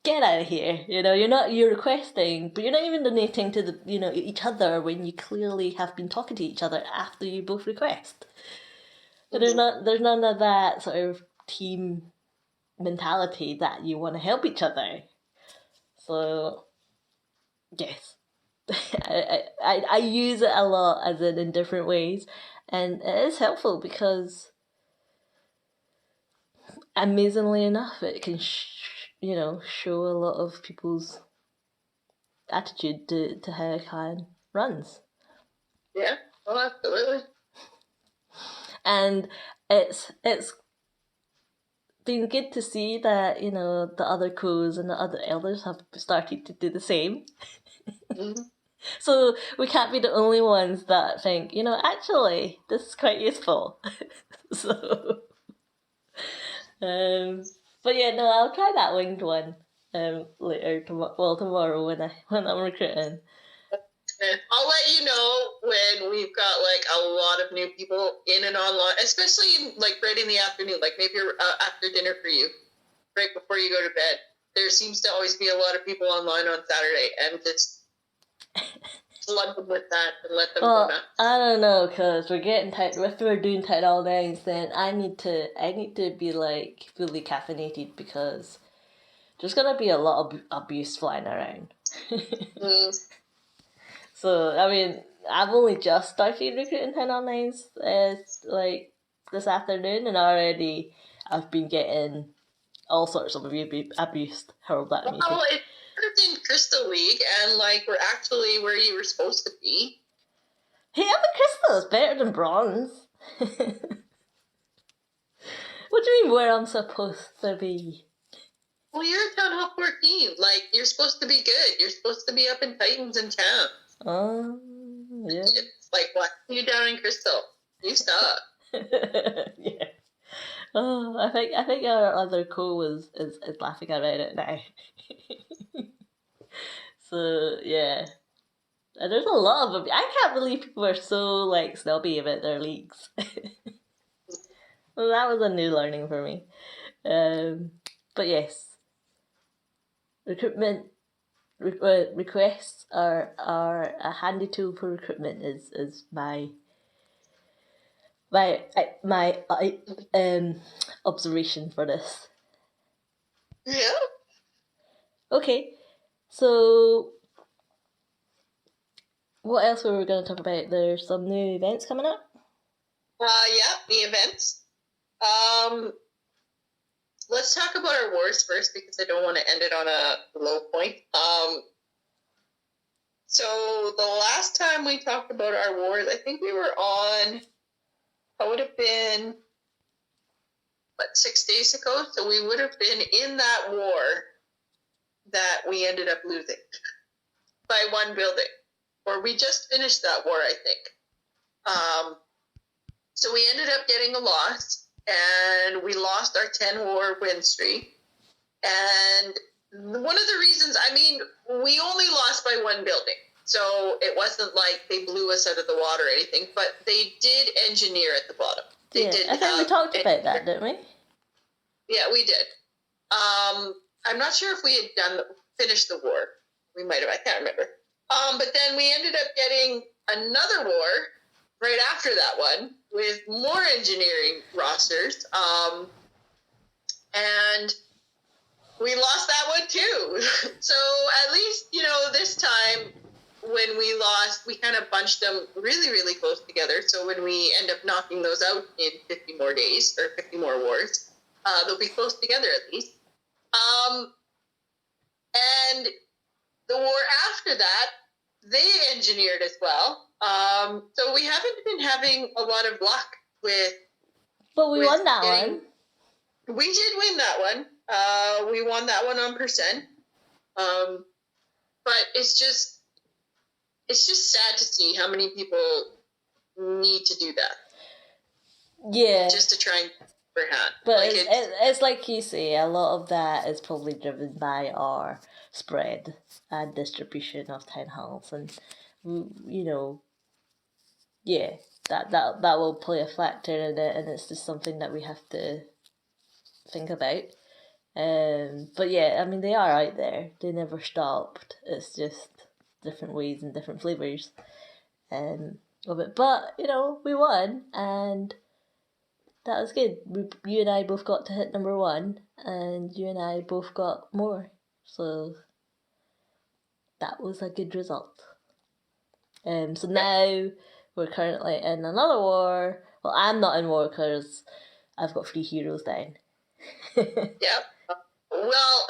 get out of here. You're requesting, but you're not even donating to the each other when you clearly have been talking to each other after you both request. But there's none of that sort of team mentality that you want to help each other. So yes. I use it a lot, as in different ways, and it is helpful because amazingly enough, it can show a lot of people's attitude to how a clan runs. Yeah, well, absolutely. And it's been good to see that the other crews and the other elders have started to do the same. Mm-hmm. So we can't be the only ones that think, actually, this is quite useful. So, but yeah, no, I'll try that winged one later. Tomorrow when I'm recruiting. I'll let you know when we've got like a lot of new people in and online, especially like right in the afternoon, like maybe after dinner for you, right before you go to bed. There seems to always be a lot of people online on Saturday, and just flood them with that and let them go nuts. I don't know, cause we're getting tight. If we're doing tight all days, then I need to be like fully caffeinated, because there's gonna be a lot of abuse flying around. So I mean, I've only just started recruiting 10 online s like this afternoon, and already I've been getting all sorts of abuse hurled at me. Well, it's in Crystal League, and like we're actually where you were supposed to be. Hey, I'm a crystal. It's better than bronze. What do you mean where I'm supposed to be? Well, you're at Town Hall 14. Like, you're supposed to be good. You're supposed to be up in Titans and Town. Yeah. It's like, what? You down in Crystal? You suck. Yeah. Oh, I think our other co is laughing about it now. So yeah. And there's a lot of them. I can't believe people are so like snobby about their leagues. Well, that was a new learning for me. But yes, recruitment requests are a handy tool for recruitment. Is my observation for this. Yeah. Okay, so what else were we going to talk about? There's some new events coming up. Yeah, the events. Let's talk about our wars first, because I don't want to end it on a low point. So the last time we talked about our wars, I think we were on, that would have been, 6 days ago? So we would have been in that war that we ended up losing by one building. Or we just finished that war, I think. So we ended up getting a loss, and we lost our 10 war win streak. And one of the reasons, I mean, we only lost by one building. So it wasn't like they blew us out of the water or anything, but they did engineer at the bottom. They did. I think we talked about that, didn't we? Yeah, we did. I'm not sure if we had finished the war. We might have. I can't remember. But then we ended up getting another war right after that one with more engineering rosters. And we lost that one too. So at least, this time when we lost, we kind of bunched them really, really close together. So when we end up knocking those out in 50 more days or 50 more wars, they'll be close together at least. And the war after that, they engineered as well. So we haven't been having a lot of luck with. But we won that one. We did win that one. We won that one on percent. But it's just sad to see how many people need to do that. Yeah. Just to try and per hand. But Like it's like you say, a lot of that is probably driven by our spread and distribution of town halls, and you know, yeah, that will play a factor in it, and it's just something that we have to think about. But yeah, I mean, they are out there. They never stopped. It's just different ways and different flavors of it. But you know, we won, and that was good. You and I both got to hit number one, and you and I both got more. So that was a good result. So now we're currently in another war. Well, I'm not in war because I've got 3 heroes down. yeah. Well,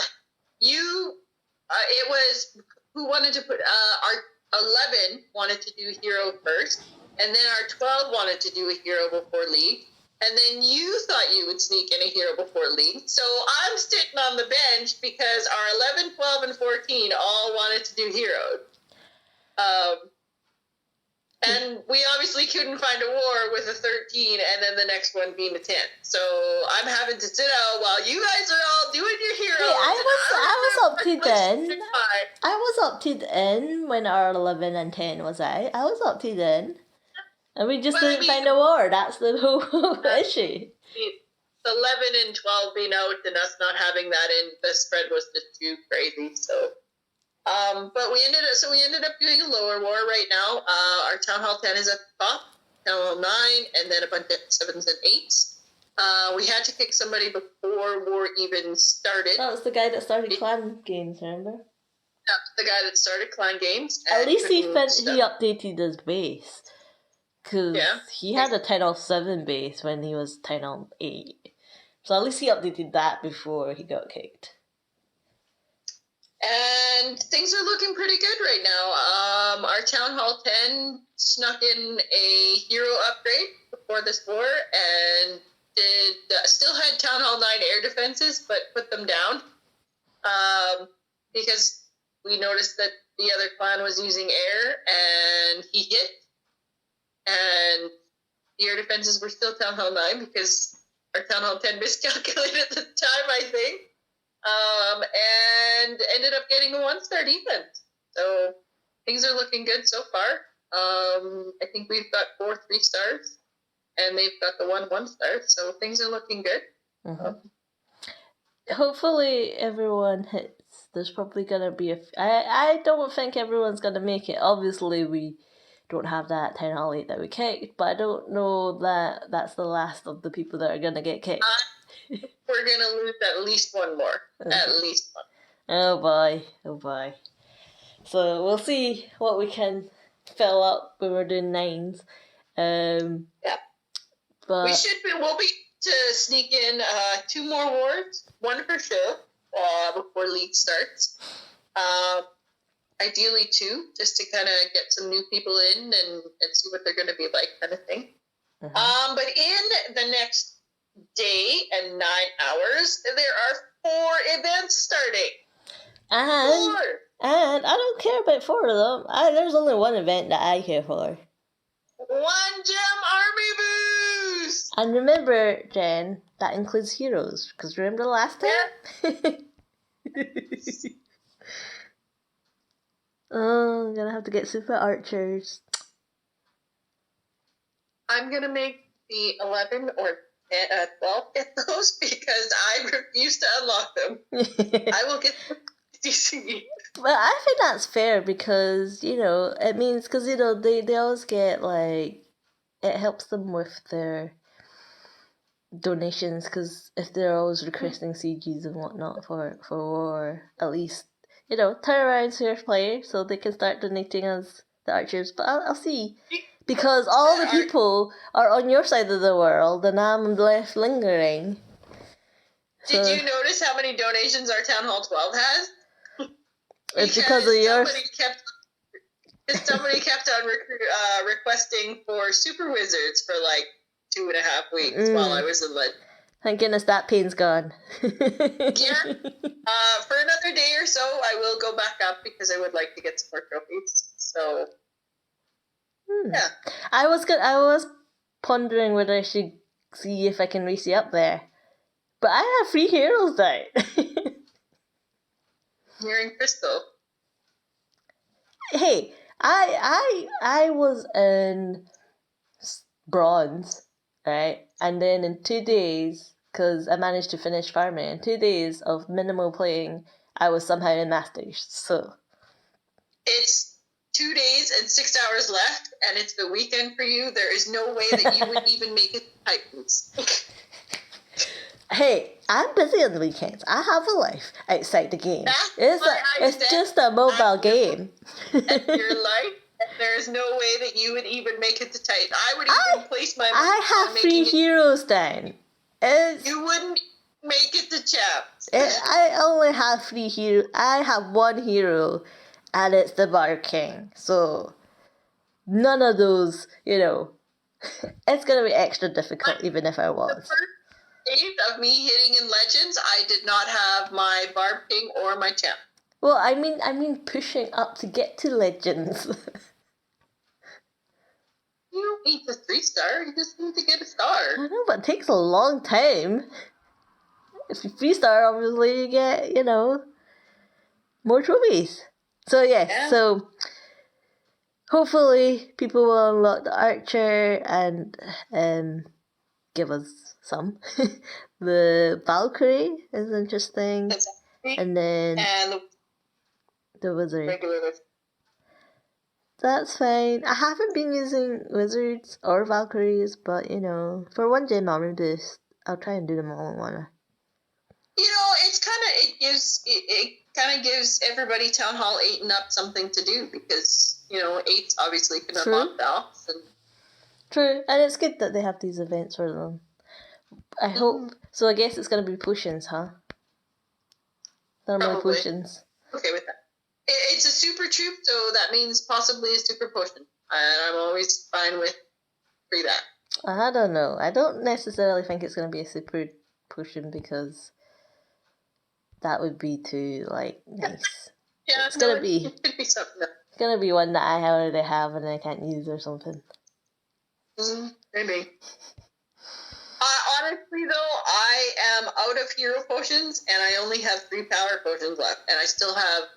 it was who wanted to put our 11 wanted to do hero first, and then our 12 wanted to do a hero before league, and then you thought you would sneak in a hero before league. So I'm sitting on the bench because our 11, 12, and 14 all wanted to do heroes. And we obviously couldn't find a war with a 13 and then the next one being a 10. So I'm having to sit out while you guys are all doing your heroes. Hey, I was up to then. I was up to then when our 11 and 10 was out. I was up to then. And we just didn't find a war. That's the whole issue. 11 and 12 being out and us not having that in, the spread was just too crazy. So, but we ended up doing a lower war right now. Our Town Hall 10 is at the top, Town Hall 9, and then a bunch of 7s and 8s. We had to kick somebody before war even started. That was the guy that started clan games, remember? That's the guy that started clan games. At least he updated his base. Because he had a Town Hall 7 base when he was Town Hall 8. So at least he updated that before he got kicked. And things are looking pretty good right now. Our Town Hall 10 snuck in a hero upgrade before this war and still had Town Hall 9 air defenses, but put them down because we noticed that the other clan was using air and he hit. And the air defenses were still Town Hall 9 because our Town Hall 10 miscalculated at the time, I think. And ended up getting a 1-star defense. So things are looking good so far. I think we've got 4 3-stars, and they've got the 1-1-star. So things are looking good. Mm-hmm. Hopefully everyone hits. There's probably going to be I don't think everyone's going to make it. Obviously, we don't have that 10 Hall 8 that we kicked, but I don't know that that's the last of the people that are going to get kicked. We're going to lose at least one more. Okay. At least one. Oh boy. So we'll see what we can fill up when we're doing 9s. Yeah. But we'll be to sneak in 2 more wars, 1 for sure, before league starts. Ideally 2, just to kind of get some new people in and see what they're going to be like, kind of thing. Mm-hmm. But in the next day and 9 hours, there are 4 events starting. And I don't care about 4 of them. There's only 1 event that I care for. 1 gem army boost! And remember, Jen, that includes heroes. Because remember the last time? Yeah. Oh, I'm gonna have to get super archers. I'm gonna make the 11 or 12 get those because I refuse to unlock them. I will get them DC. Well, I think that's fair because, it means, because, they always get, like, it helps them with their donations, because if they're always requesting CGs and whatnot for war, at least, turn around to your player so they can start donating as the archers. But I'll see. Because all the people are on your side of the world and I'm left lingering. Did you notice how many donations our Town Hall 12 has? It's because of yours. Somebody kept on requesting for super wizards for like 2.5 weeks while I was in London. Thank goodness that pain's gone. Yeah. For another day or so, I will go back up because I would like to get some more trophies. So, yeah. I was pondering whether I should see if I can race you up there. But I have 3 heroes down. You're in Crystal. Hey, I was in bronze, right? And then in 2 days, because I managed to finish farming, in 2 days of minimal playing, I was somehow in Masters. So It's 2 days and 6 hours left, and it's the weekend for you. There is no way that you would even make it to Titans. hey, I'm busy on the weekends. I have a life outside the game. That's It's just a mobile game. Your life, and there's no way that you would even make it to Titan. I would even place my. I have 3 heroes down. You wouldn't make it to champs. I only have 3 heroes. I have 1 hero, and it's the Bar King. So none of those, it's gonna be extra difficult, even if I was. The first days of me hitting in Legends, I did not have my Barb King or my champ. Well, I mean pushing up to get to Legends. You don't need the 3-star. You just need to get a star. I know, but it takes a long time. If you 3-star, obviously you get, more trophies. So yeah. So hopefully people will unlock the Archer and give us some. The Valkyrie is interesting. And then the Wizard. Regular Wizard. That's fine. I haven't been using Wizards or Valkyries, but for 1 gem armor boost, I'll try and do them all in one. It kind of gives everybody Town Hall 8 and up something to do, because 8's obviously can unlock balance. True, and it's good that they have these events for them. I hope so. I guess it's gonna be potions, huh? Thermal potions. Okay with that. It's a super troop, so that means possibly a super potion. And I'm always fine with that. I don't know. I don't necessarily think it's going to be a super potion, because that would be too, nice. Yeah, it's going to be... It could be something else. It's going to be one that I already have and I can't use or something. Maybe. Honestly, though, I am out of hero potions, and I only have 3 power potions left, and I still have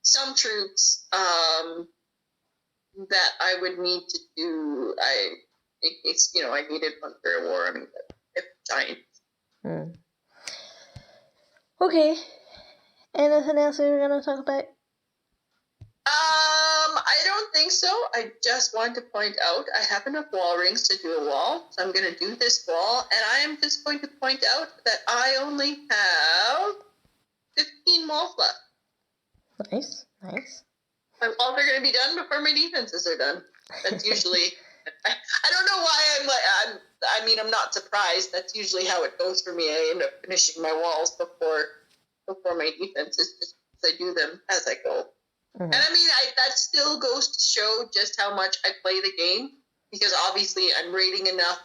some troops that I would need to do. In case I needed one for a war. I mean, if giant. Okay. Anything else we were gonna talk about? I don't think so. I just want to point out I have enough wall rings to do a wall, so I'm going to do this wall, and I am just going to point out that I only have 15 walls left. Nice. My walls are going to be done before my defenses are done. That's usually... I don't know why I'm not surprised. That's usually how it goes for me. I end up finishing my walls before my defenses, just because I do them as I go. And that still goes to show just how much I play the game, because obviously I'm raiding enough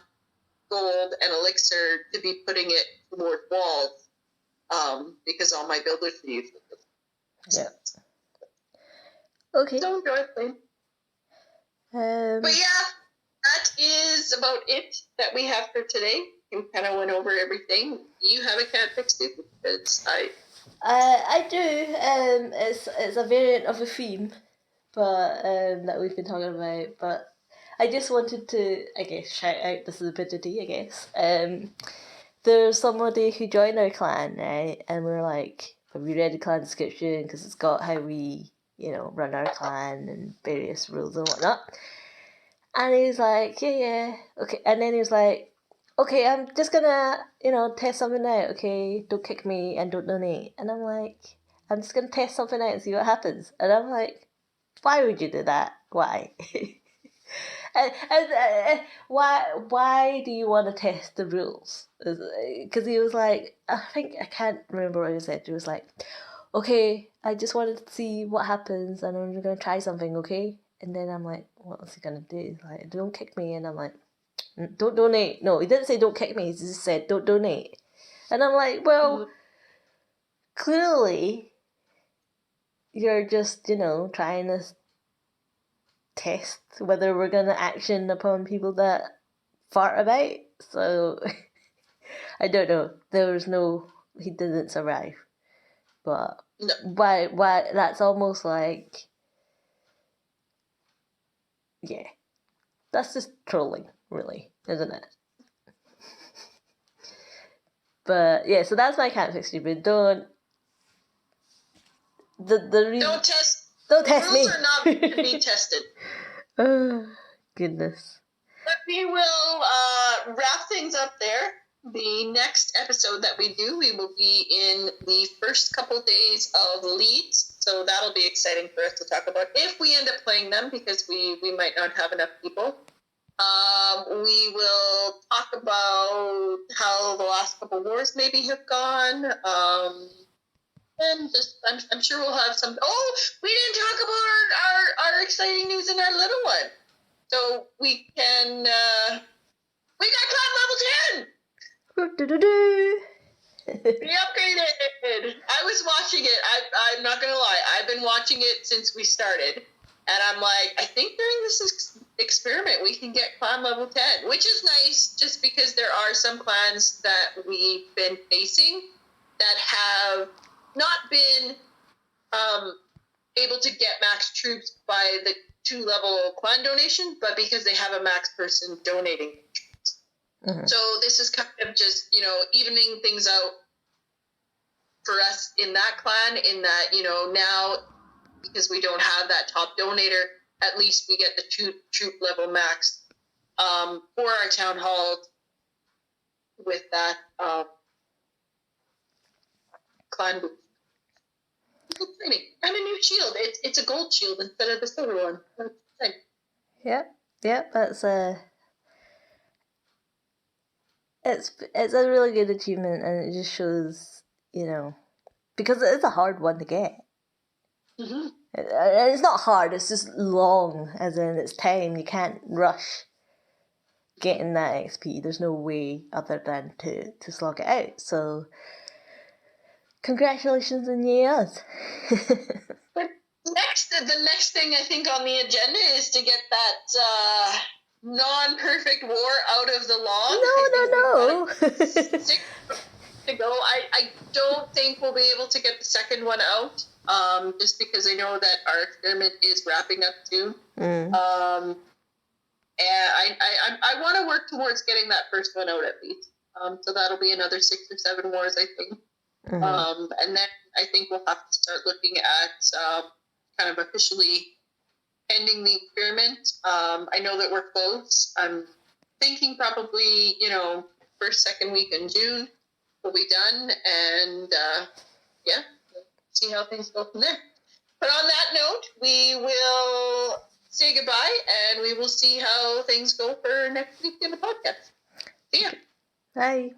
gold and elixir to be putting it toward walls, because all my builders use it. Yeah. Okay. So enjoy playing. But yeah, that is about it that we have for today. We kind of went over everything. You have a cat fix too, because I do. It's a variant of a theme, but that we've been talking about. But I just wanted to, I guess, shout out the stupidity. I guess there's somebody who joined our clan, right? And we're like, have you read the clan description? Because it's got how we, run our clan and various rules and whatnot. And he's like, yeah, okay. And then he was like, okay, I'm just gonna, test something out, okay? Don't kick me and don't donate. And I'm like, I'm just gonna test something out and see what happens. And I'm like, why would you do that? Why? and why do you want to test the rules? Because he was like, I can't remember what he said. He was like, okay, I just wanted to see what happens and I'm gonna try something, okay? And then I'm like, what was he gonna do? Like, don't kick me. And I'm like, don't donate. No, he didn't say don't kick me. He just said don't donate. And I'm like, well, clearly you're just, trying to test whether we're going to action upon people that fart about. So I don't know. He didn't survive. But No. why that's almost like, yeah, that's just trolling, really, isn't it? But yeah, so that's my can't fix stupid. Don't Don't test. Don't test Rules me. are not to be tested. Oh, goodness. But we will wrap things up there. The next episode that we do, we will be in the first couple days of Leeds. So that'll be exciting for us to talk about if we end up playing them, because we might not have enough people. We will talk about how the last couple wars maybe have gone. And just, I'm sure we'll have some. Oh, we didn't talk about our exciting news in our little one. So we can. We got cloud level 10. We upgraded. I was watching it. I'm not gonna lie. I've been watching it since we started, and I'm like, I think during this experiment we can get clan level 10, which is nice, just because there are some clans that we've been facing that have not been able to get max troops by the 2-level clan donation, but because they have a max person donating. Mm-hmm. So this is kind of just, evening things out for us in that clan, in that, now, because we don't have that top donator, at least we get the troop level max for our town hall with that clan boost. Good training. And a new shield. It's a gold shield instead of the silver one. Yep, that's it's a really good achievement, and it just shows, because it is a hard one to get. Mm-hmm. And it's not hard, it's just long, as in it's time. You can't rush getting that XP. There's no way other than to slog it out. So congratulations on us. But the next thing I think on the agenda is to get that non-perfect war out of the log. No. 6 to go. I don't think we'll be able to get the second one out, just because I know that our experiment is wrapping up soon. And I want to work towards getting that first one out at least. So that'll be another 6 or 7 wars, I think. Mm-hmm. And then I think we'll have to start looking at kind of officially ending the experiment. I know that we're close. I'm thinking probably, first, second week in June will be done. And see how things go from there. But on that note, we will say goodbye, and we will see how things go for next week in the podcast. See ya. Bye.